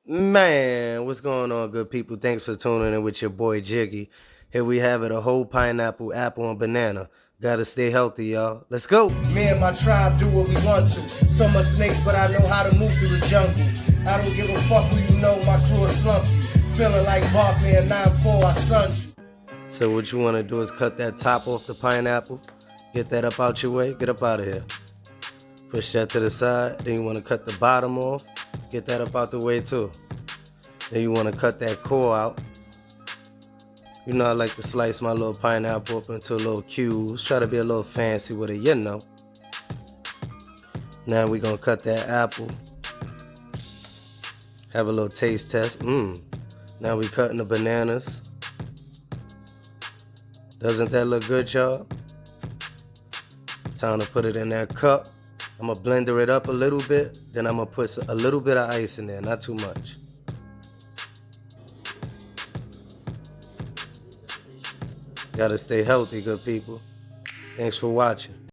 Man, what's going on, good people? Thanks for tuning in with your boy Jiggy. Here we have it, a whole pineapple, apple, and banana. Gotta stay healthy, y'all. Let's go. Me and my tribe do what we want to. Some are snakes, but I know how to move through the jungle. I don't give a fuck who you know, my crew will slump you. Feeling like Barkley and 9-4, I sunned you. So what you want to do is cut that top off the pineapple. Get that up out your way. Get up out of here. Push that to the side. Then you want to cut the bottom off. Get that up out the way too. Then you want to cut that core out. You know I like to slice my little pineapple up into little cubes. Try to be a little fancy with it, you know. Now we gonna cut that apple. Have a little taste test. Now we cutting the bananas. Doesn't that look good, y'all? Time to put it in that cup. I'm gonna blender it up a little bit. Then I'm gonna put a little bit of ice in there, not too much. Gotta stay healthy, good people. Thanks for watching.